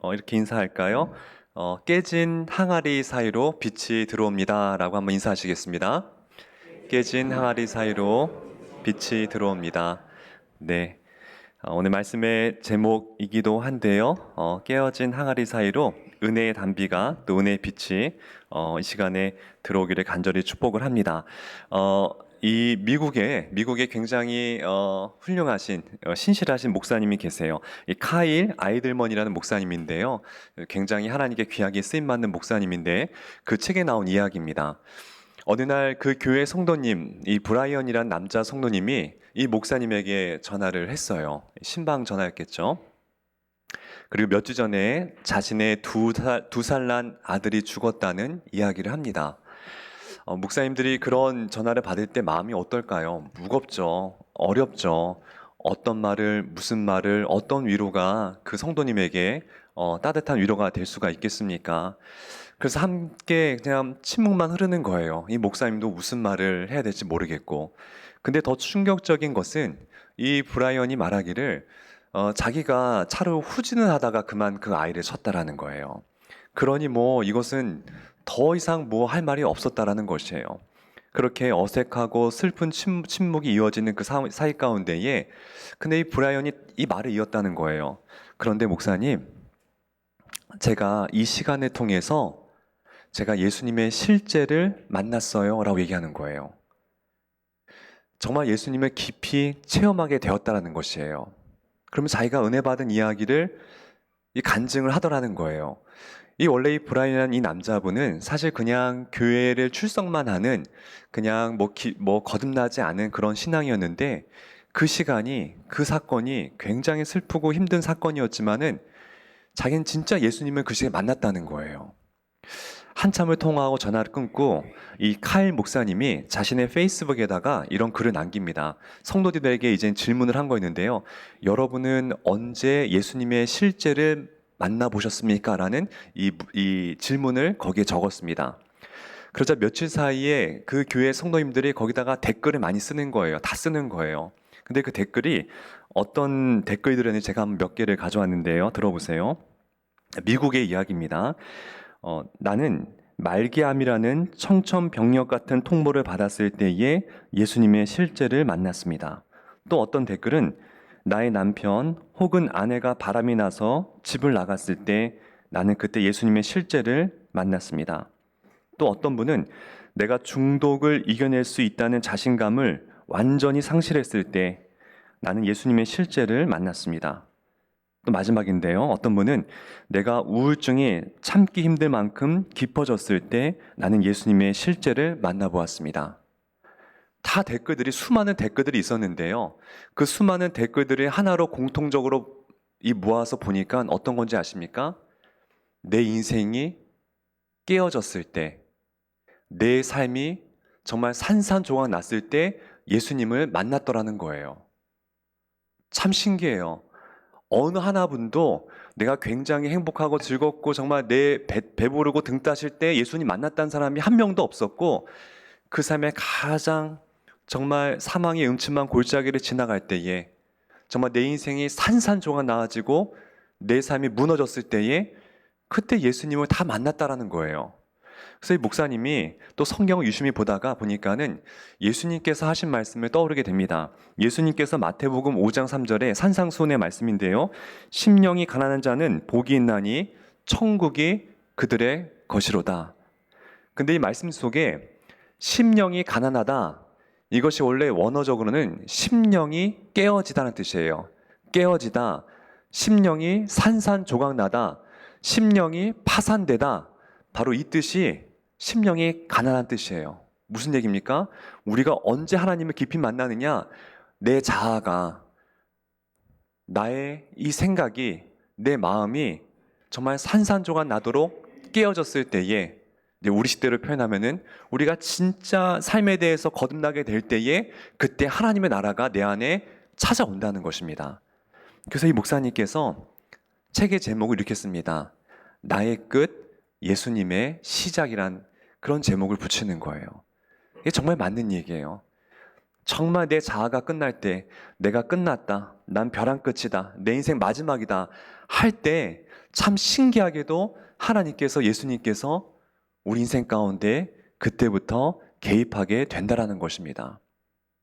이렇게 인사할까요? 깨진 항아리 사이로 빛이 들어옵니다. 라고 한번 인사하시겠습니다. 깨진 항아리 사이로 빛이 들어옵니다. 네. 오늘 말씀의 제목이기도 한데요. 깨어진 항아리 사이로 은혜의 단비가 또 은혜의 빛이 이 시간에 들어오기를 간절히 축복을 합니다. 이 미국에 굉장히 훌륭하신 신실하신 목사님이 계세요. 이 카일 아이들먼이라는 목사님인데요. 굉장히 하나님께 귀하게 쓰임 받는 목사님인데 그 책에 나온 이야기입니다. 어느 날 그 교회 성도님, 이 브라이언이란 남자 성도님이 이 목사님에게 전화를 했어요. 신방 전화였겠죠. 그리고 몇 주 전에 자신의 두 살 난 아들이 죽었다는 이야기를 합니다. 목사님들이 그런 전화를 받을 때 마음이 어떨까요? 무겁죠. 어렵죠. 어떤 말을, 무슨 말을, 어떤 위로가 그 성도님에게 따뜻한 위로가 될 수가 있겠습니까? 그래서 함께 그냥 침묵만 흐르는 거예요. 이 목사님도 무슨 말을 해야 될지 모르겠고. 근데 더 충격적인 것은 이 브라이언이 말하기를 자기가 차로 후진을 하다가 그만 그 아이를 쳤다라는 거예요. 그러니 뭐 이것은 더 이상 뭐 할 말이 없었다라는 것이에요. 그렇게 어색하고 슬픈 침묵이 이어지는 그 사이 가운데에 근데 이 브라이언이 이 말을 이었다는 거예요. 그런데 목사님, 제가 이 시간을 통해서 제가 예수님의 실제를 만났어요 라고 얘기하는 거예요. 정말 예수님을 깊이 체험하게 되었다라는 것이에요. 그러면 자기가 은혜 받은 이야기를 이 간증을 하더라는 거예요. 이 원래 이 브라이언 이 남자분은 사실 그냥 교회를 출석만 하는 그냥 뭐 거듭나지 않은 그런 신앙이었는데 그 시간이 그 사건이 굉장히 슬프고 힘든 사건이었지만은 자기는 진짜 예수님을 그 시간에 만났다는 거예요. 한참을 통화하고 전화를 끊고 이 카일 목사님이 자신의 페이스북에다가 이런 글을 남깁니다. 성도들에게 이제 질문을 한 거였는데요. 여러분은 언제 예수님의 실제를 만나보셨습니까? 라는 이 질문을 거기에 적었습니다. 그러자 며칠 사이에 그 교회 성도님들이 거기다가 댓글을 많이 쓰는 거예요. 다 쓰는 거예요. 근데 그 댓글이 어떤 댓글들은 제가 몇 개를 가져왔는데요. 들어보세요. 미국의 이야기입니다. 나는 말기암이라는 청천벽력 같은 통보를 받았을 때에 예수님의 실제를 만났습니다. 또 어떤 댓글은 나의 남편 혹은 아내가 바람이 나서 집을 나갔을 때 나는 그때 예수님의 실제를 만났습니다. 또 어떤 분은 내가 중독을 이겨낼 수 있다는 자신감을 완전히 상실했을 때 나는 예수님의 실제를 만났습니다. 또 마지막인데요. 어떤 분은 내가 우울증이 참기 힘들 만큼 깊어졌을 때 나는 예수님의 실제를 만나보았습니다. 다 댓글들이 수많은 댓글들이 있었는데요. 그 수많은 댓글들이 하나로 공통적으로 모아서 보니까 어떤 건지 아십니까? 내 인생이 깨어졌을 때, 내 삶이 정말 산산조각 났을 때 예수님을 만났더라는 거예요. 참 신기해요. 어느 하나분도 내가 굉장히 행복하고 즐겁고 정말 내 배부르고 등 따실 때 예수님 만났다는 사람이 한 명도 없었고 그 삶에 가장 정말 사망의 음침한 골짜기를 지나갈 때에 정말 내 인생이 산산조각 나아지고 내 삶이 무너졌을 때에 그때 예수님을 다 만났다라는 거예요. 그래서 이 목사님이 또 성경을 유심히 보다가 보니까는 예수님께서 하신 말씀을 떠오르게 됩니다. 예수님께서 마태복음 5장 3절에 산상수훈의 말씀인데요. 심령이 가난한 자는 복이 있나니 천국이 그들의 것이로다. 근데 이 말씀 속에 심령이 가난하다. 이것이 원래 원어적으로는 심령이 깨어지다는 뜻이에요. 깨어지다. 심령이 산산조각나다. 심령이 파산되다. 바로 이 뜻이 심령이 가난한 뜻이에요. 무슨 얘기입니까? 우리가 언제 하나님을 깊이 만나느냐? 내 자아가, 나의 이 생각이, 내 마음이 정말 산산조각 나도록 깨어졌을 때에 이제 우리 시대로 표현하면은 우리가 진짜 삶에 대해서 거듭나게 될 때에 그때 하나님의 나라가 내 안에 찾아온다는 것입니다. 그래서 이 목사님께서 책의 제목을 이렇게 씁니다. 나의 끝, 예수님의 시작이란 그런 제목을 붙이는 거예요. 이게 정말 맞는 얘기예요. 정말 내 자아가 끝날 때 내가 끝났다. 난 벼랑 끝이다. 내 인생 마지막이다. 할 때 참 신기하게도 하나님께서, 예수님께서 우리 인생 가운데 그때부터 개입하게 된다라는 것입니다.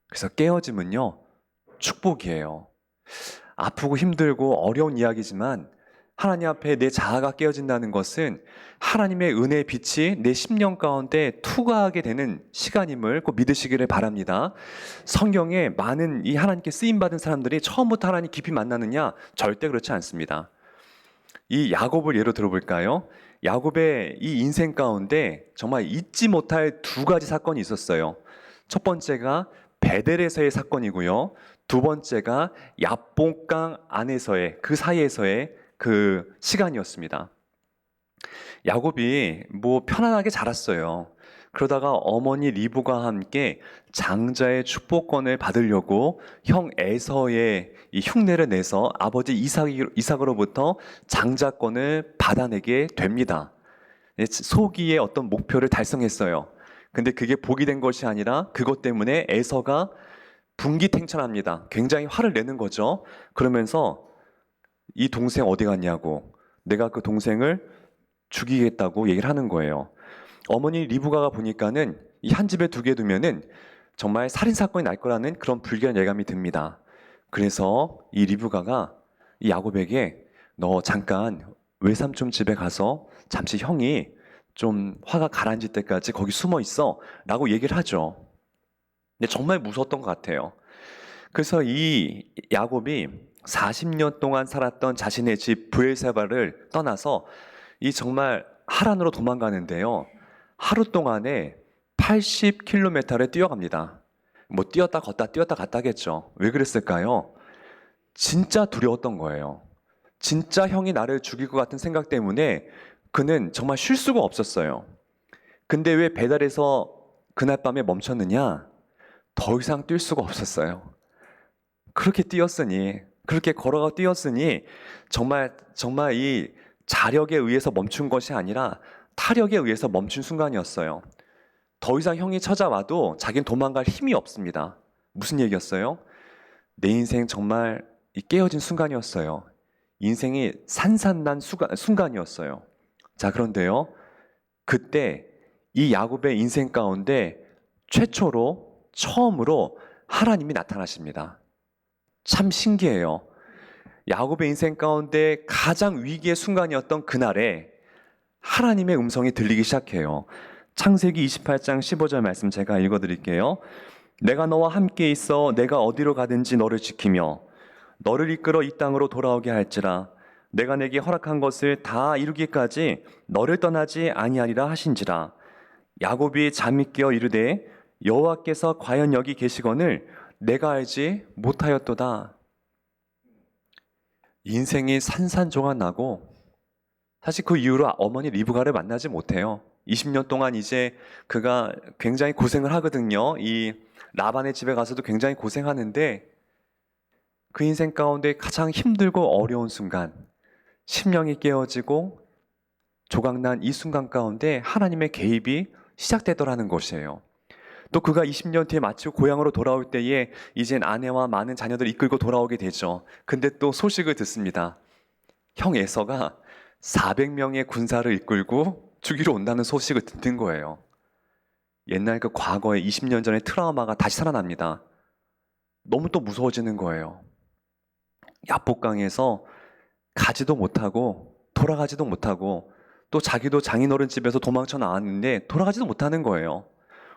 그래서 깨어짐은요, 축복이에요. 아프고 힘들고 어려운 이야기지만 하나님 앞에 내 자아가 깨어진다는 것은 하나님의 은혜의 빛이 내 심령 가운데 투과하게 되는 시간임을 꼭 믿으시기를 바랍니다. 성경에 많은 이 하나님께 쓰임받은 사람들이 처음부터 하나님 깊이 만나느냐? 절대 그렇지 않습니다. 이 야곱을 예로 들어볼까요? 야곱의 이 인생 가운데 정말 잊지 못할 두 가지 사건이 있었어요. 첫 번째가 베델에서의 사건이고요. 두 번째가 야복강 안에서의, 그 사이에서의 그 시간이었습니다. 야곱이 편안하게 자랐어요. 그러다가 어머니 리브가 함께 장자의 축복권을 받으려고 형 에서의 이 흉내를 내서 아버지 이삭으로부터 장자권을 받아내게 됩니다. 소기의 어떤 목표를 달성했어요. 근데 그게 복이 된 것이 아니라 그것 때문에 에서가 분기탱천합니다. 굉장히 화를 내는 거죠. 그러면서 이 동생 어디 갔냐고, 내가 그 동생을 죽이겠다고 얘기를 하는 거예요. 어머니 리브가가 보니까는 이 한 집에 두 개 두면은 정말 살인 사건이 날 거라는 그런 불길한 예감이 듭니다. 그래서 이 리브가가 이 야곱에게 너 잠깐 외삼촌 집에 가서 잠시 형이 좀 화가 가라앉을 때까지 거기 숨어 있어 라고 얘기를 하죠. 근데 정말 무서웠던 것 같아요. 그래서 이 야곱이 40년 동안 살았던 자신의 집 브엘세바를 떠나서 이 정말 하란으로 도망가는데요. 하루 동안에 80km를 뛰어갑니다. 뛰었다 걷다 뛰었다 갔다 하겠죠. 왜 그랬을까요? 진짜 두려웠던 거예요. 진짜 형이 나를 죽일 것 같은 생각 때문에 그는 정말 쉴 수가 없었어요. 근데 왜 배달에서 그날 밤에 멈췄느냐? 더 이상 뛸 수가 없었어요. 그렇게 뛰었으니, 그렇게 걸어가 뛰었으니 정말 이 자력에 의해서 멈춘 것이 아니라 타력에 의해서 멈춘 순간이었어요. 더 이상 형이 찾아와도 자기는 도망갈 힘이 없습니다. 무슨 얘기였어요? 내 인생 정말 깨어진 순간이었어요. 인생이 산산난 순간이었어요. 자, 그런데요. 그때 이 야곱의 인생 가운데 처음으로 하나님이 나타나십니다. 참 신기해요. 야곱의 인생 가운데 가장 위기의 순간이었던 그날에 하나님의 음성이 들리기 시작해요. 창세기 28장 15절 말씀 제가 읽어드릴게요. 내가 너와 함께 있어 내가 어디로 가든지 너를 지키며 너를 이끌어 이 땅으로 돌아오게 할지라 내가 내게 허락한 것을 다 이루기까지 너를 떠나지 아니하리라 하신지라. 야곱이 잠이 깨어 이르되 여호와께서 과연 여기 계시거늘 내가 알지 못하였도다. 인생이 산산조각 나고 사실 그 이후로 어머니 리브가를 만나지 못해요. 20년 동안 이제 그가 굉장히 고생을 하거든요. 이 라반의 집에 가서도 굉장히 고생하는데 그 인생 가운데 가장 힘들고 어려운 순간, 심령이 깨어지고 조각난 이 순간 가운데 하나님의 개입이 시작되더라는 것이에요. 또 그가 20년 뒤에 마치고 고향으로 돌아올 때에 이젠 아내와 많은 자녀들을 이끌고 돌아오게 되죠. 근데 또 소식을 듣습니다. 형 에서가 400명의 군사를 이끌고 죽이러 온다는 소식을 듣는 거예요. 옛날 그 과거의 20년 전의 트라우마가 다시 살아납니다. 너무 또 무서워지는 거예요. 야복강에서 가지도 못하고 돌아가지도 못하고 또 자기도 장인어른 집에서 도망쳐 나왔는데 돌아가지도 못하는 거예요.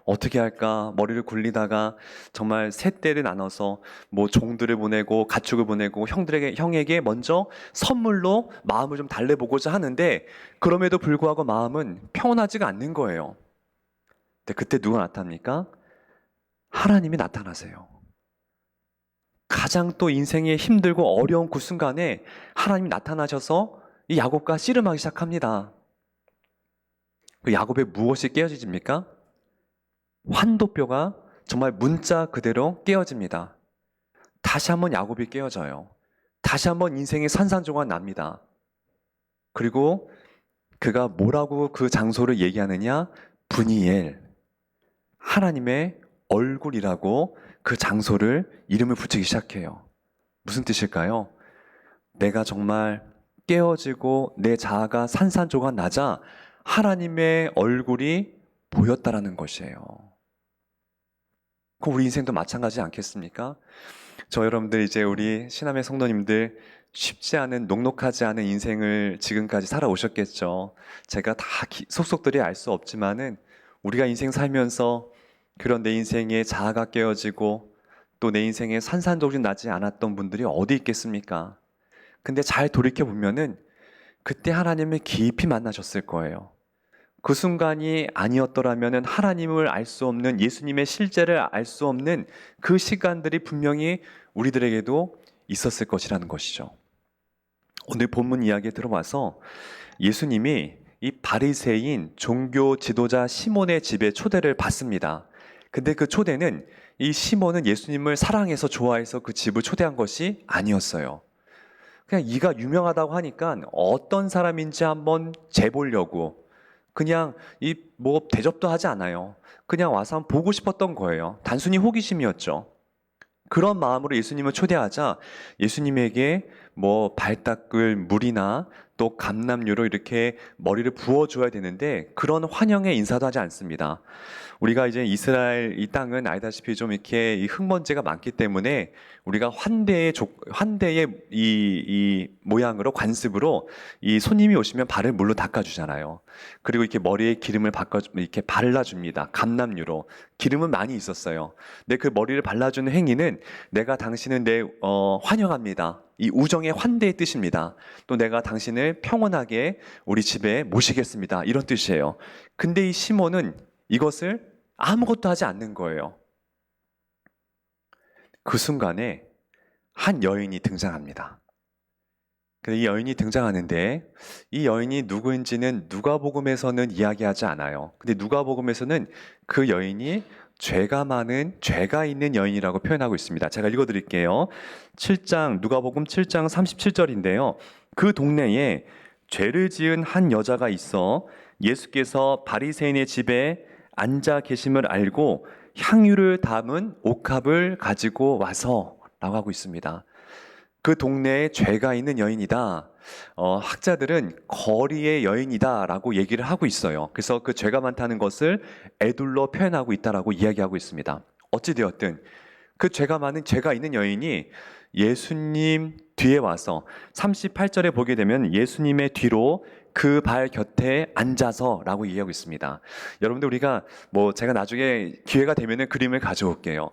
어떻게 할까 머리를 굴리다가 정말 세 떼를 나눠서 종들을 보내고 가축을 보내고 형에게 먼저 선물로 마음을 좀 달래보고자 하는데 그럼에도 불구하고 마음은 평온하지가 않는 거예요. 근데 그때 누가 나타납니까? 하나님이 나타나세요. 가장 또 인생에 힘들고 어려운 그 순간에 하나님이 나타나셔서 이 야곱과 씨름하기 시작합니다. 그 야곱의 무엇이 깨어집니까? 환도뼈가 정말 문자 그대로 깨어집니다. 다시 한번 야곱이 깨어져요. 다시 한번 인생의 산산조각 납니다. 그리고 그가 뭐라고 그 장소를 얘기하느냐? 브니엘, 하나님의 얼굴이라고 그 장소를 이름을 붙이기 시작해요. 무슨 뜻일까요? 내가 정말 깨어지고 내 자아가 산산조각 나자 하나님의 얼굴이 보였다라는 것이에요. 그 우리 인생도 마찬가지지 않겠습니까? 저 여러분들 이제 우리 신함의 성도님들 쉽지 않은 녹록하지 않은 인생을 지금까지 살아오셨겠죠. 제가 다 속속들이 알 수 없지만은 우리가 인생 살면서 그런 내 인생의 자아가 깨어지고 또 내 인생에 산산조각 나지 않았던 분들이 어디 있겠습니까? 근데 잘 돌이켜 보면은 그때 하나님을 깊이 만나셨을 거예요. 그 순간이 아니었더라면은 하나님을 알 수 없는, 예수님의 실제를 알 수 없는 그 시간들이 분명히 우리들에게도 있었을 것이라는 것이죠. 오늘 본문 이야기에 들어와서 예수님이 이 바리새인 종교 지도자 시몬의 집에 초대를 받습니다. 근데 그 초대는 이 시몬은 예수님을 사랑해서 좋아해서 그 집을 초대한 것이 아니었어요. 그냥 이가 유명하다고 하니까 어떤 사람인지 한번 재보려고 그냥 이 뭐 대접도 하지 않아요. 그냥 와서 한번 보고 싶었던 거예요. 단순히 호기심이었죠. 그런 마음으로 예수님을 초대하자 예수님에게 뭐 발 닦을 물이나 또 감람유로 이렇게 머리를 부어줘야 되는데 그런 환영의 인사도 하지 않습니다. 우리가 이제 이스라엘 이 땅은 알다시피 좀 이렇게 이 흙먼지가 많기 때문에 우리가 환대의 이 모양으로 관습으로 이 손님이 오시면 발을 물로 닦아주잖아요. 그리고 이렇게 머리에 기름을 이렇게 발라줍니다. 감람유로 기름은 많이 있었어요. 근데 그 머리를 발라주는 행위는 내가 당신은 환영합니다. 이 우정의 환대의 뜻입니다. 또 내가 당신을 평온하게 우리 집에 모시겠습니다. 이런 뜻이에요. 근데 이 시몬은 이것을 아무것도 하지 않는 거예요. 그 순간에 한 여인이 등장합니다. 이 여인이 등장하는데 이 여인이 누구인지는 누가복음에서는 이야기하지 않아요. 근데 누가복음에서는 그 여인이 죄가 있는 여인이라고 표현하고 있습니다. 제가 읽어드릴게요. 누가복음 7장 37절인데요. 그 동네에 죄를 지은 한 여자가 있어 예수께서 바리새인의 집에 앉아 계심을 알고 향유를 담은 옥합을 가지고 와서 라고 하고 있습니다. 그 동네에 죄가 있는 여인이다. 학자들은 거리의 여인이다라고 얘기를 하고 있어요. 그래서 그 죄가 많다는 것을 애둘러 표현하고 있다라고 이야기하고 있습니다. 어찌되었든 그 죄가 있는 여인이 예수님 뒤에 와서 38절에 보게 되면 예수님의 뒤로 그 발 곁에 앉아서라고 이야기하고 있습니다. 여러분들 우리가 제가 나중에 기회가 되면은 그림을 가져올게요.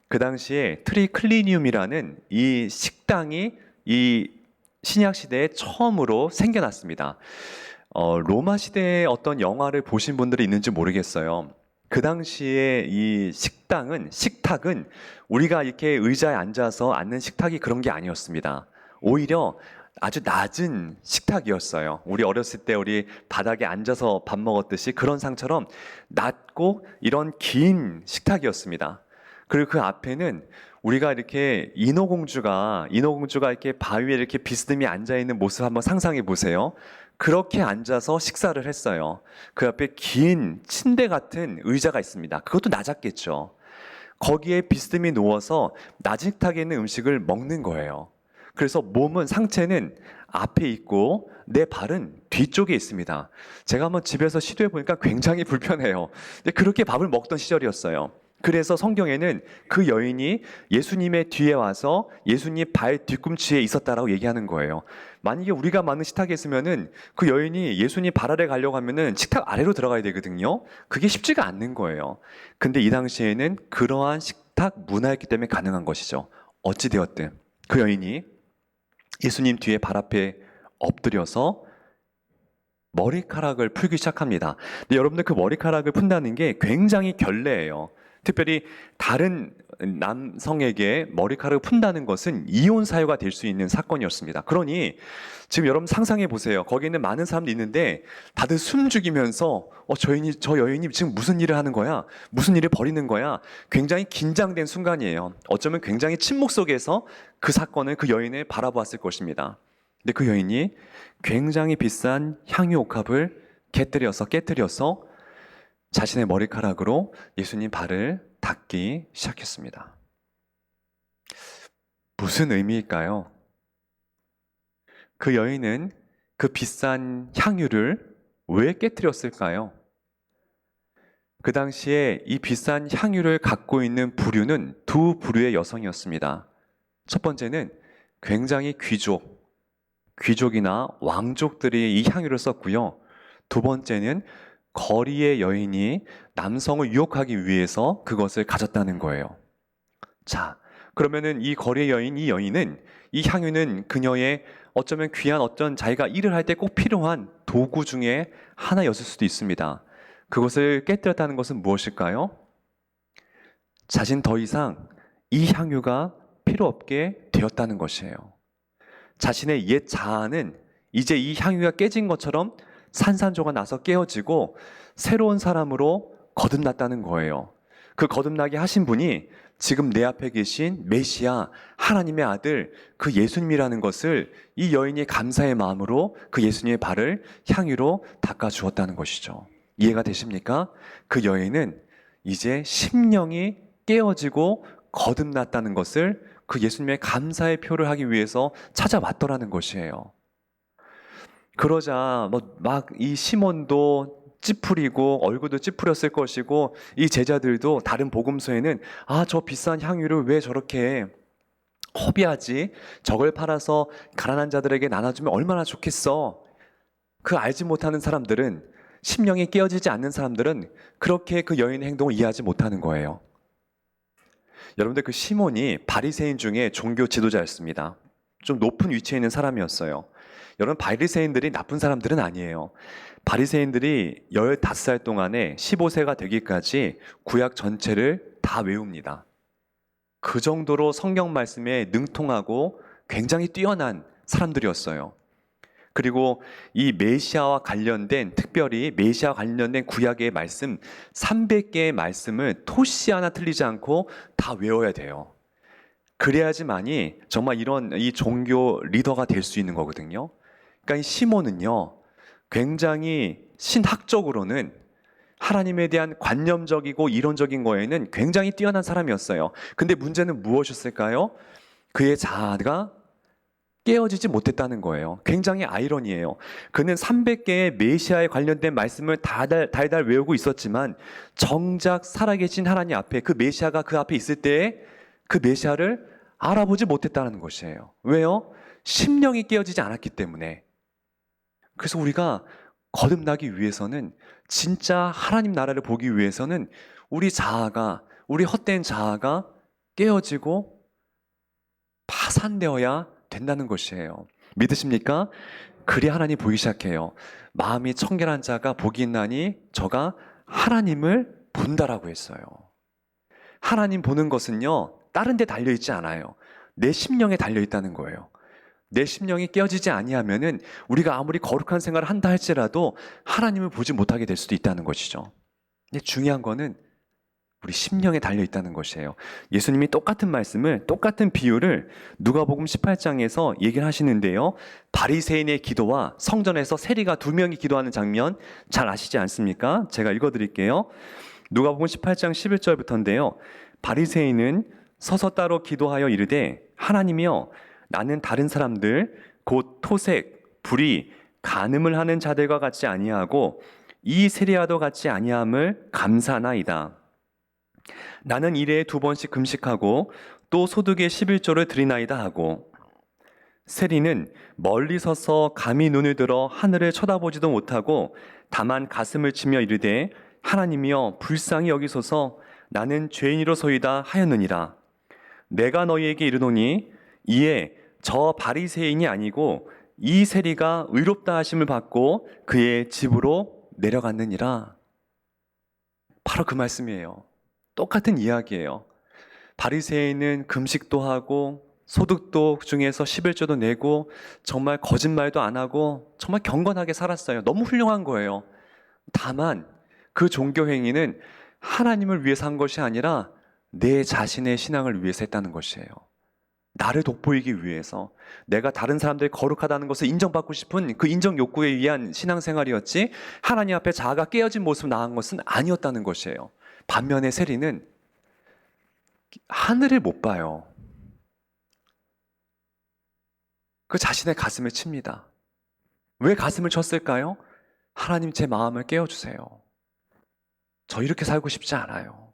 그 당시에 트리클리니움이라는 이 식당이 이 신약 시대에 처음으로 생겨났습니다. 로마 시대의 어떤 영화를 보신 분들이 있는지 모르겠어요. 그 당시에 이 식탁은 우리가 이렇게 의자에 앉아서 앉는 식탁이 그런 게 아니었습니다. 오히려 아주 낮은 식탁이었어요. 우리 어렸을 때 우리 바닥에 앉아서 밥 먹었듯이 그런 상처럼 낮고 이런 긴 식탁이었습니다. 그리고 그 앞에는 우리가 이렇게 인어공주가 이렇게 바위에 이렇게 비스듬히 앉아 있는 모습 한번 상상해 보세요. 그렇게 앉아서 식사를 했어요. 그 앞에 긴 침대 같은 의자가 있습니다. 그것도 낮았겠죠. 거기에 비스듬히 누워서 낮은 식탁에 있는 음식을 먹는 거예요. 그래서 상체는 앞에 있고 내 발은 뒤쪽에 있습니다. 제가 한번 집에서 시도해 보니까 굉장히 불편해요. 근데 그렇게 밥을 먹던 시절이었어요. 그래서 성경에는 그 여인이 예수님의 뒤에 와서 예수님 발 뒤꿈치에 있었다라고 얘기하는 거예요. 만약에 우리가 많은 식탁에 있으면은 그 여인이 예수님 발 아래 가려고 하면은 식탁 아래로 들어가야 되거든요. 그게 쉽지가 않는 거예요. 근데 이 당시에는 그러한 식탁 문화였기 때문에 가능한 것이죠. 어찌되었든 그 여인이 예수님 뒤에 발 앞에 엎드려서 머리카락을 풀기 시작합니다. 근데 여러분들 그 머리카락을 푼다는 게 굉장히 결례예요. 특별히 다른 남성에게 머리카락을 푼다는 것은 이혼 사유가 될 수 있는 사건이었습니다. 그러니 지금 여러분 상상해 보세요. 거기 있는 많은 사람들이 있는데 다들 숨죽이면서 저 여인이 지금 무슨 일을 하는 거야? 무슨 일을 벌이는 거야? 굉장히 긴장된 순간이에요. 어쩌면 굉장히 침묵 속에서 그 사건을 그 여인을 바라보았을 것입니다. 근데 그 여인이 굉장히 비싼 향유 옥합을 깨뜨려서 자신의 머리카락으로 예수님 발을 닦기 시작했습니다. 무슨 의미일까요? 그 여인은 그 비싼 향유를 왜 깨뜨렸을까요? 그 당시에 이 비싼 향유를 갖고 있는 부류는 두 부류의 여성이었습니다. 첫 번째는 굉장히 귀족이나 왕족들이 이 향유를 썼고요. 두 번째는 거리의 여인이 남성을 유혹하기 위해서 그것을 가졌다는 거예요. 자, 그러면은 이 거리의 여인, 이 여인은 이 향유는 그녀의 어쩌면 귀한 어떤 자기가 일을 할 때 꼭 필요한 도구 중에 하나였을 수도 있습니다. 그것을 깨뜨렸다는 것은 무엇일까요? 자신 더 이상 이 향유가 필요 없게 되었다는 것이에요. 자신의 옛 자아는 이제 이 향유가 깨진 것처럼 산산조각 나서 깨어지고 새로운 사람으로 거듭났다는 거예요. 그 거듭나게 하신 분이 지금 내 앞에 계신 메시아, 하나님의 아들, 그 예수님이라는 것을 이 여인이 감사의 마음으로 그 예수님의 발을 향유로 닦아 주었다는 것이죠. 이해가 되십니까? 그 여인은 이제 심령이 깨어지고 거듭났다는 것을 그 예수님의 감사의 표를 하기 위해서 찾아왔더라는 것이에요. 그러자 막 이 시몬도 찌푸리고 얼굴도 찌푸렸을 것이고 이 제자들도 다른 복음서에는 저 비싼 향유를 왜 저렇게 허비하지? 저걸 팔아서 가난한 자들에게 나눠주면 얼마나 좋겠어. 그 알지 못하는 사람들은, 심령이 깨어지지 않는 사람들은 그렇게 그 여인의 행동을 이해하지 못하는 거예요. 여러분들, 그 시몬이 바리새인 중에 종교 지도자였습니다. 좀 높은 위치에 있는 사람이었어요. 여러분, 바리새인들이 나쁜 사람들은 아니에요. 바리새인들이 15살 동안에 15세가 되기까지 구약 전체를 다 외웁니다. 그 정도로 성경 말씀에 능통하고 굉장히 뛰어난 사람들이었어요. 그리고 이 메시아와 관련된, 특별히 메시아와 관련된 구약의 말씀 300개의 말씀을 토시 하나 틀리지 않고 다 외워야 돼요. 그래야지만이 정말 이런 이 종교 리더가 될 수 있는 거거든요. 그러니까 이 시몬은요, 굉장히 신학적으로는 하나님에 대한 관념적이고 이론적인 거에는 굉장히 뛰어난 사람이었어요. 근데 문제는 무엇이었을까요? 그의 자아가 깨어지지 못했다는 거예요. 굉장히 아이러니해요. 그는 300개의 메시아에 관련된 말씀을 달달 외우고 있었지만 정작 살아계신 하나님 앞에, 그 메시아가 그 앞에 있을 때에 그 메시아를 알아보지 못했다는 것이에요. 왜요? 심령이 깨어지지 않았기 때문에. 그래서 우리가 거듭나기 위해서는, 진짜 하나님 나라를 보기 위해서는 우리 자아가, 우리 헛된 자아가 깨어지고 파산되어야 된다는 것이에요. 믿으십니까? 그리 하나님 보기 시작해요. 마음이 청결한 자가 복이 있나니 저가 하나님을 본다라고 했어요. 하나님 보는 것은요, 다른 데 달려있지 않아요. 내 심령에 달려있다는 거예요. 내 심령이 깨어지지 아니하면은 우리가 아무리 거룩한 생활을 한다 할지라도 하나님을 보지 못하게 될 수도 있다는 것이죠. 근데 중요한 거는 우리 심령에 달려있다는 것이에요. 예수님이 똑같은 말씀을, 똑같은 비유를 누가복음 18장에서 얘기를 하시는데요. 바리새인의 기도와 성전에서 세리가 2명이 기도하는 장면 잘 아시지 않습니까? 제가 읽어드릴게요. 누가복음 18장 11절부터인데요. 바리새인은 서서 따로 기도하여 이르되, 하나님이여, 나는 다른 사람들 곧 토색, 불의, 간음을 하는 자들과 같이 아니하고 이 세리와도 같이 아니함을 감사하나이다. 나는 일에 2번씩 금식하고 또 소득의 11조를 드리나이다 하고, 세리는 멀리 서서 감히 눈을 들어 하늘을 쳐다보지도 못하고 다만 가슴을 치며 이르되, 하나님이여 불쌍히 여기소서, 나는 죄인이로소이다 하였느니라. 내가 너희에게 이르노니 이에 저 바리새인이 아니고 이 세리가 의롭다 하심을 받고 그의 집으로 내려갔느니라. 바로 그 말씀이에요. 똑같은 이야기예요. 바리새인은 금식도 하고 소득도 중에서 11조도 내고 정말 거짓말도 안 하고 정말 경건하게 살았어요. 너무 훌륭한 거예요. 다만 그 종교 행위는 하나님을 위해서 한 것이 아니라 내 자신의 신앙을 위해서 했다는 것이에요. 나를 돋보이기 위해서, 내가 다른 사람들이 거룩하다는 것을 인정받고 싶은 그 인정 욕구에 의한 신앙생활이었지, 하나님 앞에 자아가 깨어진 모습을 나간 것은 아니었다는 것이에요. 반면에 세리는 하늘을 못 봐요. 그 자신의 가슴에 칩니다. 왜 가슴을 쳤을까요? 하나님 제 마음을 깨워주세요. 저 이렇게 살고 싶지 않아요.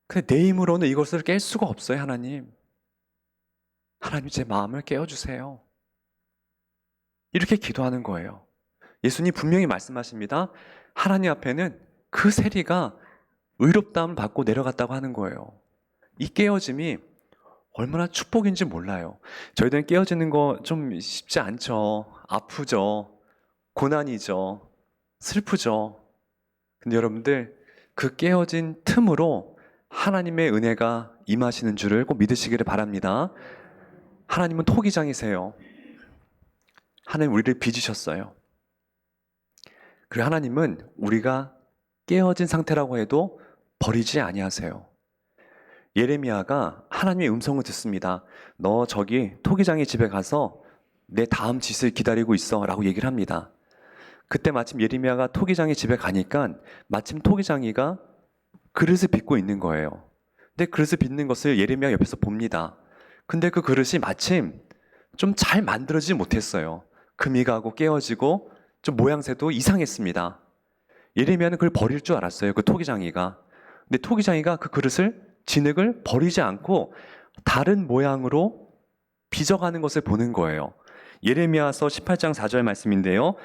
근데 내 힘으로는 이것을 깰 수가 없어요, 하나님. 하나님 제 마음을 깨워주세요. 이렇게 기도하는 거예요. 예수님 분명히 말씀하십니다. 하나님 앞에는 그 세리가 의롭다함을 받고 내려갔다고 하는 거예요. 이 깨어짐이 얼마나 축복인지 몰라요. 저희들은 깨어지는 거 좀 쉽지 않죠. 아프죠. 고난이죠. 슬프죠. 근데 여러분들 그 깨어진 틈으로 하나님의 은혜가 임하시는 줄을 꼭 믿으시기를 바랍니다. 하나님은 토기장이세요. 하나님 우리를 빚으셨어요. 그리고 하나님은 우리가 깨어진 상태라고 해도 버리지 아니하세요. 예레미야가 하나님의 음성을 듣습니다. 너 저기 토기장의 집에 가서 내 다음 짓을 기다리고 있어 라고 얘기를 합니다. 그때 마침 예레미야가 토기장의 집에 가니까 마침 토기장이가 그릇을 빚고 있는 거예요. 근데 그릇을 빚는 것을 예레미야 옆에서 봅니다. 근데 그 그릇이 마침 좀 잘 만들어지지 못했어요. 금이 가고 깨어지고 좀 모양새도 이상했습니다. 예레미야는 그걸 버릴 줄 알았어요. 그 토기장이가. 근데 토기장이가 그 그릇을 진흙을 버리지 않고 다른 모양으로 빚어가는 것을 보는 거예요. 예레미야서 18장 4절 말씀인데요.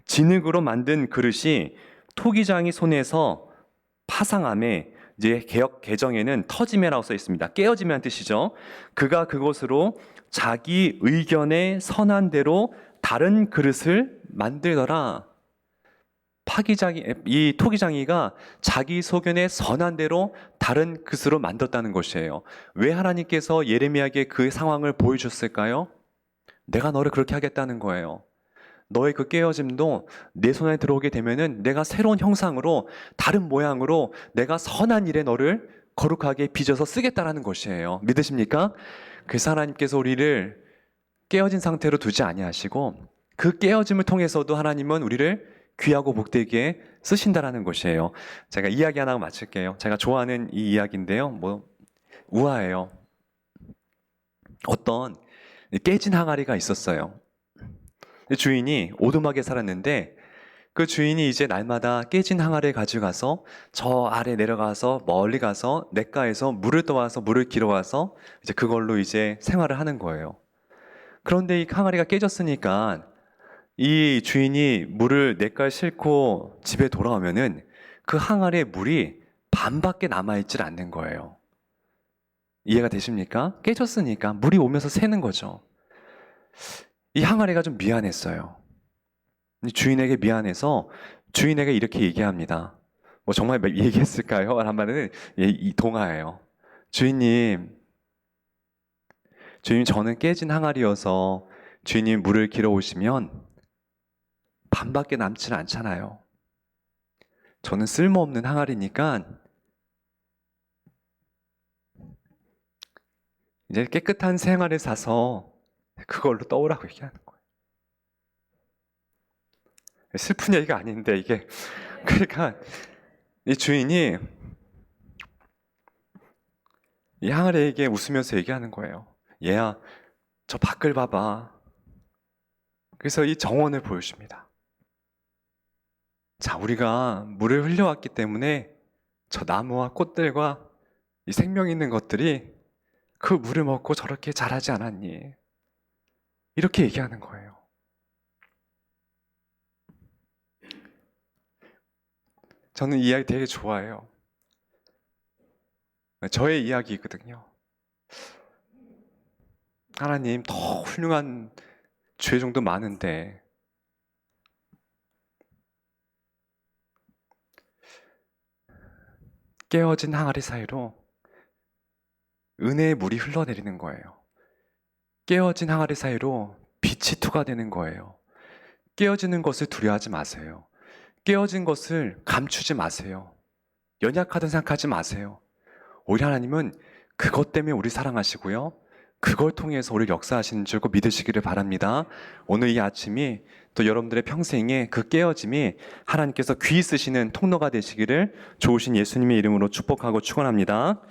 진흙으로 만든 그릇이 토기장이 손에서 파상함에 이제 개역 개정에는 터지매라고 써 있습니다. 깨어지면 뜻이죠. 그가 그것으로 자기 의견에 선한 대로 다른 그릇을 만들더라. 이 토기장이가 자기 소견에 선한 대로 다른 그릇으로 만들었다는 것이에요. 왜 하나님께서 예레미야에게 그 상황을 보여주셨을까요? 내가 너를 그렇게 하겠다는 거예요. 너의 그 깨어짐도 내 손에 들어오게 되면은 내가 새로운 형상으로 다른 모양으로 내가 선한 일에 너를 거룩하게 빚어서 쓰겠다라는 것이에요. 믿으십니까? 그래서 하나님께서 우리를 깨어진 상태로 두지 아니하시고 그 깨어짐을 통해서도 하나님은 우리를 귀하고 복되게 쓰신다라는 것이에요. 제가 이야기 하나 마칠게요. 제가 좋아하는 이 이야기인데요. 우아해요. 어떤 깨진 항아리가 있었어요. 주인이 오두막에 살았는데 그 주인이 이제 날마다 깨진 항아리를 가져가서 저 아래 내려가서 멀리 가서 냇가에서 물을 떠와서 물을 길어와서 이제 그걸로 이제 생활을 하는 거예요. 그런데 이 항아리가 깨졌으니까 이 주인이 물을 냇가에 싣고 집에 돌아오면은 그 항아리에 물이 반밖에 남아있질 않는 거예요. 이해가 되십니까? 깨졌으니까 물이 오면서 새는 거죠. 이 항아리가 좀 미안했어요. 주인에게 미안해서 주인에게 이렇게 얘기합니다. 정말 얘기했을까요? 한마디는 이 동화예요. 주인님 저는 깨진 항아리여서 주인님 물을 길어 오시면 반밖에 남지 않잖아요. 저는 쓸모없는 항아리니까 이제 깨끗한 새 항아리 사서 그걸로 떠오라고 얘기하는 거예요. 슬픈 얘기가 아닌데 이게 그러니까 이 주인이 이 항아리에게 웃으면서 얘기하는 거예요. 얘야, 저 밖을 봐봐. 그래서 이 정원을 보여줍니다. 자, 우리가 물을 흘려왔기 때문에 저 나무와 꽃들과 이 생명 있는 것들이 그 물을 먹고 저렇게 자라지 않았니? 이렇게 얘기하는 거예요. 저는 이 이야기 되게 좋아해요. 저의 이야기거든요. 하나님, 더 훌륭한 죄 정도 많은데 깨어진 항아리 사이로 은혜의 물이 흘러내리는 거예요. 깨어진 항아리 사이로 빛이 투과되는 거예요. 깨어지는 것을 두려워하지 마세요. 깨어진 것을 감추지 마세요. 연약하다 생각하지 마세요. 오히려 하나님은 그것 때문에 우리 사랑하시고요. 그걸 통해서 우리를 역사하시는 줄 꼭 믿으시기를 바랍니다. 오늘 이 아침이 또 여러분들의 평생에 그 깨어짐이 하나님께서 귀 쓰시는 통로가 되시기를 좋으신 예수님의 이름으로 축복하고 축원합니다.